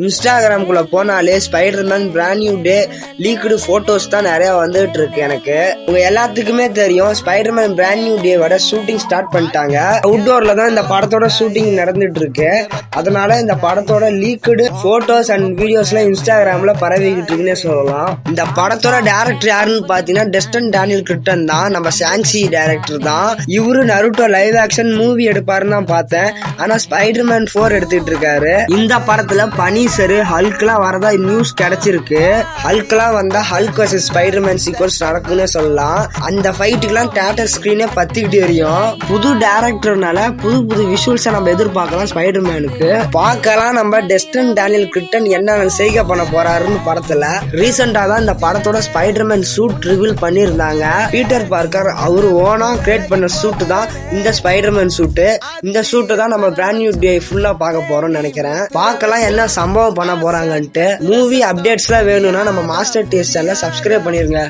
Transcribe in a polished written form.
இன்ஸ்டாகிராம்குள்ள போனாலே Spiderman Brand New Day leaked photos தான் நிறைய வந்துட்டு இருக்கு. எனக்கு உங்க எல்லாத்துக்குமே தெரியும் ஸ்பைடர்மேன் பிராண்ட் நியூ டேவோட ஷூட்டிங் ஸ்டார்ட் பண்ணிட்டாங்க. அவுட்டோர்ல தான் இந்த படத்தோட ஷூட்டிங் நடந்துட்டு இருக்கு. அதனால இந்த படத்தோட லீக்டு போட்டோஸ் அண்ட் வீடியோஸ் எல்லாம் இன்ஸ்டாகிராம்ல பரவிக்கிட்டு இருக்குன்னு சொல்லலாம். இந்த படத்தோட டைரக்டர் யாருன்னு பாத்தீங்கன்னா டெஸ்டன் டேனியல் கிரிட்டன் தான். நம்ம சாங்சி டைரக்டர் தான். இவரு நருட்டோ லைவ் ஆக்ஷன் மூவி எடுப்பாருன்னு தான் பார்த்தேன். ஆனா ஸ்பைடர்மேன் 4 எடுத்துட்டு இருக்காரு. இந்த படத்துல பனீசரு ஹல்க்லாம் வரதா நியூஸ் கிடைச்சிருக்கு. ஹல்க்லாம் வந்தா ஹல்க் வர்சஸ் ஸ்பைடர்மேன் சீக்வன்ஸ் நடக்கும்னு சொல்லலாம். அந்த ஃபைட்டுக்கெல்லாம் தியேட்டர் ஸ்கிரீனே பத்திக்கிட்டு எரியும். புது டைரக்டர்னால புது புது விஷுவல்ஸை நம்ம எதிர்பார்க்கலாம். ஸ்பைடர்மேனுக்கு பார்க்கலாம் நம்ம டெஸ்டன் டேனியல் கிரிட்டன் என்ன செய்கை பண்ண போறாருன்னு படத்துல. ரீசெண்டா தான் இந்த படத்தோட ஸ்பைடர்மேன் சூட் ரிவீல் பண்ணிருந்தாங்க. பீட்டர் பார்க்கர் அவரு ஓனா கிரியேட் பண்ண சூட் தான் இந்த ஸ்பைடர்மேன் சூட்டு. இந்த சூட்டு தான் நம்ம பிராண்ட் நியூ டே ஃபுல்லா பார்க்க போறோம்னு நினைக்கிறேன். பார்க்கலாம் என்ன சம்பவம் பண்ண போறாங்கன்ட்டு. மூவி அப்டேட்ஸ்லாம் வேணும்னா நம்ம மாஸ்டர் டேஸ்ட் சேனலை சப்ஸ்கிரைப் பண்ணிருங்க.